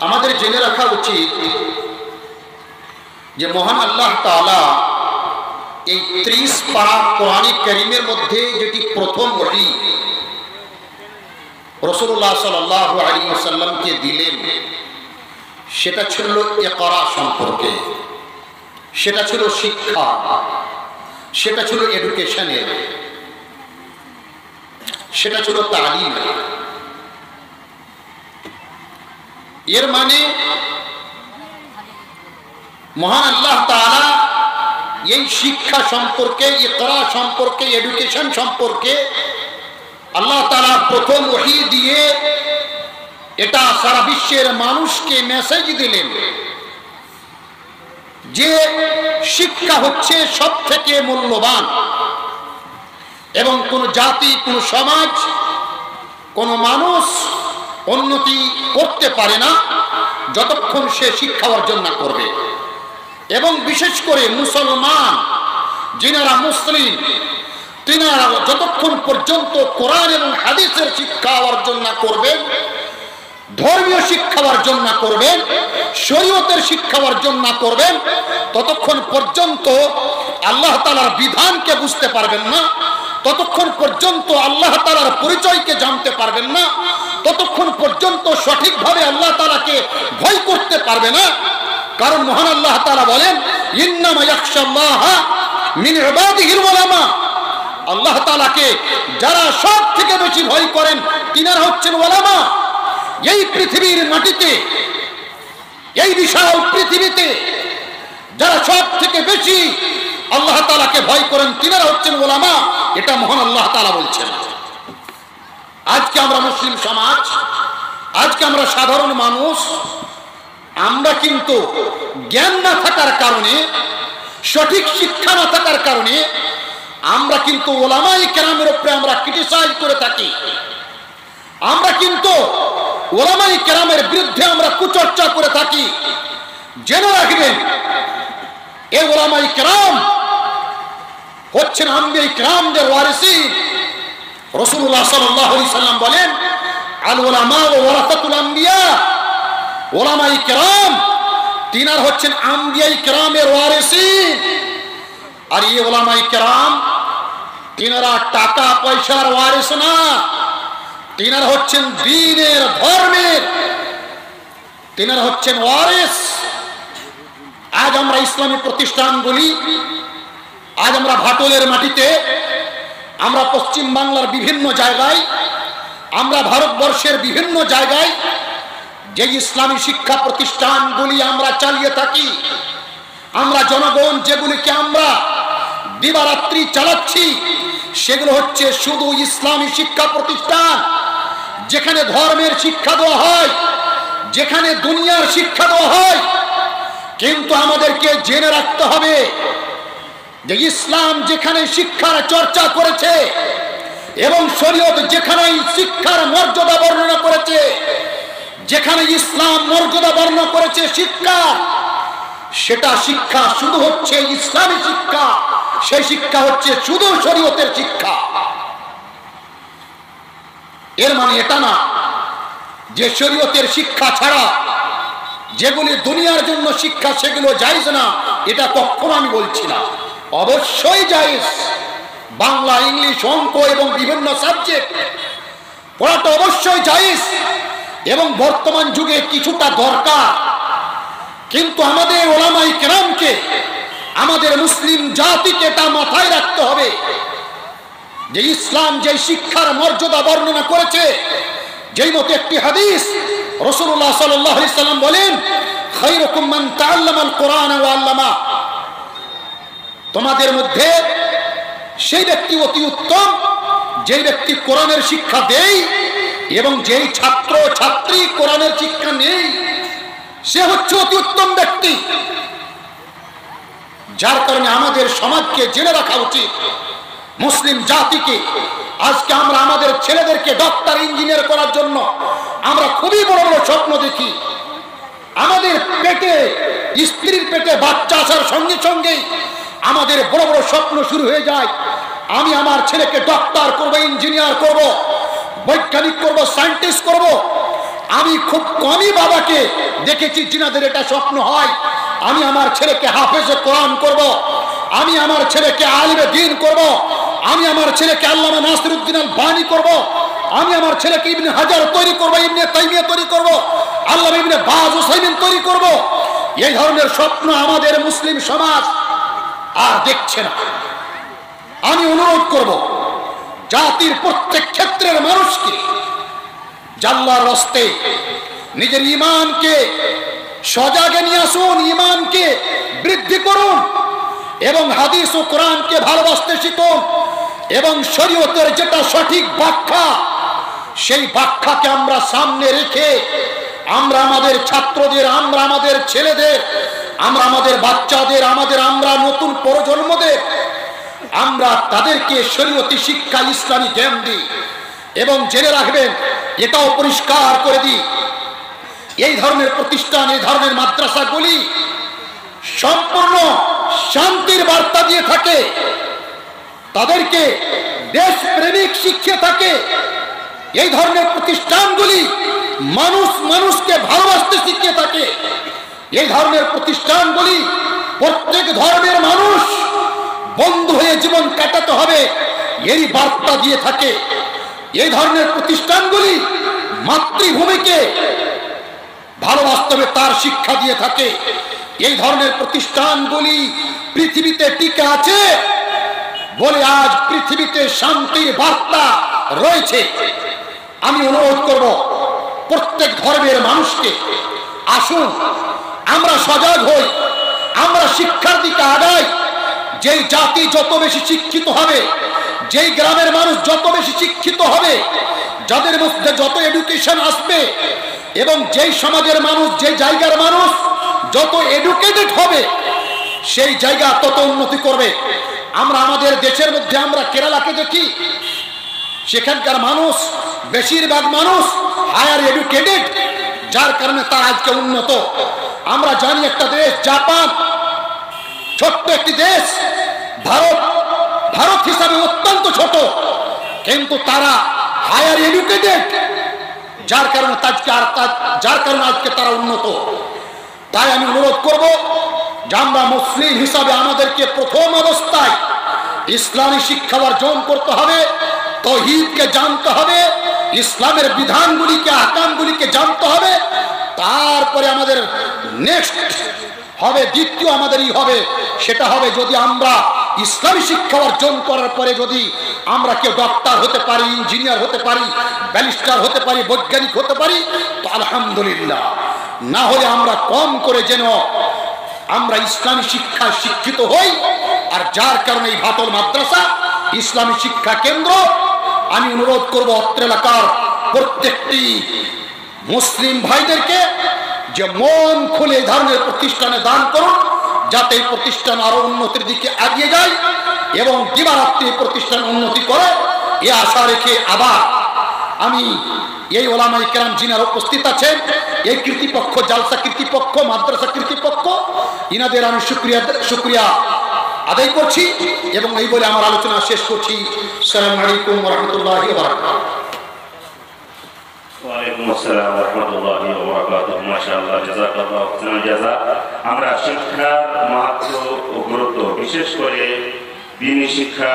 আমাদের জেনে রাখা উচিত যে মহান আল্লাহ তাআলা এই 30 পারা কোরআন কারীমের মধ্যে যেটি প্রথম ওহী রাসূলুল্লাহ সাল্লাল্লাহু আলাইহি ওয়াসাল্লামকে দিলেন সেটা ছিল ইকরা সম্পর্কে, সেটা ছিল শিক্ষা, সেটা ছিল এডুকেশনের, সেটা ছিল তালিম। এর মানে মহান আল্লাহ তাআলা এই শিক্ষা সম্পর্কে, ইকরা সম্পর্কে, এডুকেশন সম্পর্কে আল্লাহ তাআলা প্রথম ওহী দিয়ে এটা সারা বিশ্বের মানুষকে মেসেজ দিলেন যে শিক্ষা হচ্ছে সবথেকে মূল্যবান এবং কোন জাতি, কোন সমাজ, কোন মানুষ উন্নতি করতে পারে না যতক্ষণ সে শিক্ষা অর্জন না করবে। এবং বিশেষ করে মুসলমান যিনারা মুসলিম তিনারা যতক্ষণ পর্যন্ত কোরআন এবং হাদিসের শিক্ষা অর্জন না করবেন, ধর্মীয় শিক্ষা অর্জন না করবেন, শরীয়তের শিক্ষা অর্জন না করবেন, ততক্ষণ পর্যন্ত আল্লাহ তাআলার বিধানকে বুঝতে পারবেন না, ততক্ষণ পর্যন্ত আল্লাহ তাআলার পরিচয়কে জানতে পারবেন না, ততক্ষণ পর্যন্ত সঠিকভাবে আল্লাহ তাআলাকে ভয় করতে পারবে না। কারণ মহান আল্লাহ তাআলা বলেন ইন্নামা ইয়াখশাল্লাহা মিন ইবাদিহিল উলামা, আল্লাহ তাআলাকে যারা সব থেকে বেশি ভয় করেন তিনারা হচ্ছেন উলামা। এই পৃথিবীর মাটিতে, এই বিশাল পৃথিবীতে যারা সব থেকে বেশি আল্লাহ তাআলাকে ভয় করেন তিনারা হচ্ছেন উলামা, এটা মহান আল্লাহ তাআলা বলছেন। আজকে আমরা মুসলিম সমাজ, আজকে আমরা সাধারণ মানুষ, আমরা কিন্তু জ্ঞান না থাকার কারণে, সঠিক শিক্ষা না থাকার কারণে আমরা কিন্তু উলামায়ে কেরামের উপরে আমরা ক্রিটিসাইজ করে থাকি। আমরা কিন্তু উলামায়ে কেরামের বিরুদ্ধে আমরা কুচর্চা করে থাকি। জেনে রাখবেন এই উলামায়ে কেরাম হচ্ছেন আম্বিয়া কেরামদের ওয়ারিসিন। রাসূলুল্লাহ সাল্লাল্লাহু আলাইহি সাল্লাম বলেন আল উলামা ওয়ারাসাতুল আম্বিয়া, উলামায়ে কেরাম তিনার হচ্ছেন আম্বিয়া কেরামের ওয়ারিসিন। আর এই উলামায়ে কেরাম তিনারা টাকা পয়সার ওয়ারিস না, তিনারা হচ্ছেন দ্বীনের, ধর্মের, তিনারা হচ্ছেন ওয়ারিস। আজ আমরা ইসলামী প্রতিষ্ঠানগুলি, আজ আমরা ভাটলের মাটিতে, আমরা পশ্চিম বাংলার বিভিন্ন জায়গায়, আমরা ভারতবর্ষের বিভিন্ন জায়গায় যে ইসলামী শিক্ষা প্রতিষ্ঠানগুলি আমরা চালিয়ে থাকি, আমরা জনগণ যেগুলিকে আমরা দিবারাত্রি চালাচ্ছি, সেগুলো হচ্ছে শুধু ইসলামী শিক্ষা প্রতিষ্ঠান, যেখানে ধর্মের শিক্ষা দেওয়া হয়, যেখানে দুনিয়ার শিক্ষা দেওয়া হয়। কিন্তু আমাদেরকে জেনে রাখতে হবে যে ইসলাম যেখানে শিক্ষার চর্চা করেছে এবং শরীয়ত যেখানে শিক্ষার মর্যাদা বর্ণনা করেছে, যেখানে ইসলাম মর্যাদা বর্ণনা করেছে শিক্ষা, সেটা শিক্ষা শুধু হচ্ছে ইসলামী শিক্ষা, সেই শিক্ষা হচ্ছে শুধু শরীয়তের শিক্ষা। এর মানে এটা না যে শরীয়তের শিক্ষা ছাড়া যেগুলি দুনিয়ার জন্য শিক্ষা সেগুলো জায়েজ না, এটা কখনো আমি বলছি না। অবশ্যই জায়েজ, বাংলা, ইংলিশ, অঙ্ক এবং বিভিন্ন সাবজেক্ট পড়াটা অবশ্যই জায়েজ এবং বর্তমান যুগে কিছুটা দরকার। কিন্তু আমাদের উলামায়ে কেরামকে, আমাদের মুসলিম জাতিকে এটা মাথায় রাখতে হবে যে ইসলাম যে শিক্ষার মর্যাদা বর্ণনা করেছে, যেই মতো একটি হাদিস রাসূলুল্লাহ সাল্লাল্লাহু আলাইহি সাল্লাম বলেন খায়রুকুম মান তাআল্লামাল কুরআন ওয়া আল্লামা, তোমাদের মধ্যে সেই ব্যক্তি অতি উত্তম যেই ব্যক্তি কোরআনের শিক্ষা দেয় এবং যেই ছাত্র ছাত্রী কোরআনের শিক্ষা নেই, সে হচ্ছে অতি উত্তম ব্যক্তি। যার কারণে আমাদের সমাজকে জেনে রাখা উচিত, মুসলিম জাতিকে। আজকে আমরা আমাদের ছেলেদেরকে ডক্টর, ইঞ্জিনিয়ার করার জন্য আমরা খুবই বড় বড় স্বপ্ন দেখি। আমাদের পেটে, স্ত্রীর পেটে বাচ্চা আসার সঙ্গে সঙ্গেই আমাদের বড় বড় স্বপ্ন শুরু হয়ে যায়। আমি আমার ছেলেকে ডক্টর করব, ইঞ্জিনিয়ার করব, বৈজ্ঞানিক করব, সায়েন্টিস্ট করব। আমি খুব কমই বাবাকে দেখেছি যিনাদের এটা স্বপ্ন হয়, আমি আমার ছেলেকে হাফেজে কোরআন করব, আমি আমার ছেলেকে আলিমে দ্বীন করব, আমি আমার ছেলেকে আল্লামা নাসিরউদ্দিন আল-বানী করব, আমি আমার ছেলেকে ইবনে হাজার তৈরি করব, ইবনে তাইমিয়া তৈরি করব, আল্লামা ইবনে বাজ উসাইমিন তৈরি করব। এই ধরনের স্বপ্ন আমাদের মুসলিম সমাজ আর দেখছে না। আমি অনুরোধ করব জাতির প্রত্যেক ক্ষেত্রের মানুষকে আল্লাহর রাস্তে নিজের ঈমানকে সজাগে নিয়ে আসুন, ঈমানকে বৃদ্ধি করুন এবং হাদিস ও কোরআনকে ভালোবাসতে শিখুন এবং শরীয়তের যেটা সঠিক ব্যাখ্যা সেই ব্যাখ্যাকে আমরা সামনে রেখে আমরা আমাদের ছাত্রদের, আমরা আমাদের ছেলেদের, আমরা আমাদের বাচ্চাদের, আমরা নতুন প্রজন্মদের আমরা তাদেরকে শরীয়তি শিক্ষা, ইসলামী জ্ঞান দিই। এবং জেনে রাখবেন, এটাও পরিষ্কার করে দিই, এই ধরনের প্রতিষ্ঠান, এই ধরনের মাদ্রাসাগুলি সম্পূর্ণ শান্তির বার্তা দিয়ে থাকে, তাদেরকে দেশপ্রেমিক শিক্ষা থাকে। এই ধরনের প্রতিষ্ঠানগুলি মানুষকে ভালোবাসতে শিখিয়ে থাকে। এই ধরনের প্রতিষ্ঠানগুলি প্রত্যেক ধর্মের মানুষ বন্ধু হয়ে জীবন কাটাতে হবে এরই বার্তা দিয়ে থাকে। এই ধরনের প্রতিষ্ঠানগুলি মাতৃভূমিকে ভালোবাসতে হবে তার শিক্ষা দিয়ে থাকে। এই ধরনের প্রতিষ্ঠানগুলি পৃথিবীতে টিকে আছে বলে আজ পৃথিবীতে শান্তির বার্তা রয়েছে। আমি অনুরোধ করব প্রত্যেক ধর্মের মানুষকে, আসুন আমরা সজাগ হই, আমরা শিক্ষার দিকে আগাই। যেই জাতি যত বেশি শিক্ষিত হবে, যেই গ্রামের মানুষ যত বেশি শিক্ষিত হবে, যাদের মধ্যে যত এডুকেশন আসবে এবং যেই সমাজের মানুষ, যে জায়গার মানুষ যত এডুকেটেড হবে সেই জায়গা তত উন্নতি করবে। আমরা আমাদের দেশের মধ্যে আমরা কেরালাকে দেখি, সেখানকার মানুষ, বেশিরভাগ মানুষ হায়ার এডুকেটেড, যার কারণে তারা আজকে উন্নত। আমরা জানি একটা দেশ জাপান, ছোট্ট একটি দেশ, ভারত হিসাবে অত্যন্ত ছোট, কিন্তু তারা হায়ার এডুকেটেড, যার কারণে আজকে তারা উন্নত। তাই আমি অনুরোধ করব যে আমরা মুসলিম হিসাবে আমাদেরকে প্রথম অবস্থায় ইসলামী শিক্ষা অর্জন করতে হবে, তাওহীদকে জানতে হবে, ইসলামের বিধানগুলিকে, আহকামগুলিকে জানতে হবে। তারপরে আমাদের নেক্সট হবে, দ্বিতীয় আমাদেরই হবে, সেটা হবে যদি আমরা ইসলামী শিক্ষা অর্জন করার পরে যদি আমরা কেউ ডক্টর হতে পারি, ইঞ্জিনিয়ার হতে পারি, ব্যারিস্টার হতে পারি, বৈজ্ঞানিক হতে পারি, তো আলহামদুলিল্লাহ। না হলে আমরা কম করে যেন আমরা ইসলামী শিক্ষায় শিক্ষিত হই। আর যার কারণে এই ভাটল মাদ্রাসা ইসলামী শিক্ষা কেন্দ্র, আমি অনুরোধ করব অত্র এলাকার প্রত্যেকটি মুসলিম ভাইদেরকে যে মন খুলে এই ধরনের প্রতিষ্ঠানে দান করুন, যাতে এই প্রতিষ্ঠান আরো উন্নতির দিকে এগিয়ে যায় এবং দিবারাত্রি প্রতিষ্ঠান উন্নতি করে, এ আশা রেখে আবার আমি এই ওলামায়ে কেরাম যিনারা উপস্থিত আছেন, এই কৃতিপক্ষ, জালসা কৃতিপক্ষ, মাদ্রাসা কৃতিপক্ষ, ইনাদের আমি শুকরিয়া আদায় করছি এবং এই বলে আমার আলোচনা শেষ করছি। আসসালামু আলাইকুম ওয়া রাহমাতুল্লাহি ওয়া বারাকাতুহু। ওয়ালাইকুম আসসালাম ওয়া রাহমাতুল্লাহি ওয়া বারাকাতুহু। মাশাআল্লাহ, জাযাকাল্লাহু খায়রান জাযা। আমরা শিক্ষার মাহাত্ম্য ও গুরুত্ব, বিশেষ করে দ্বীনি শিক্ষা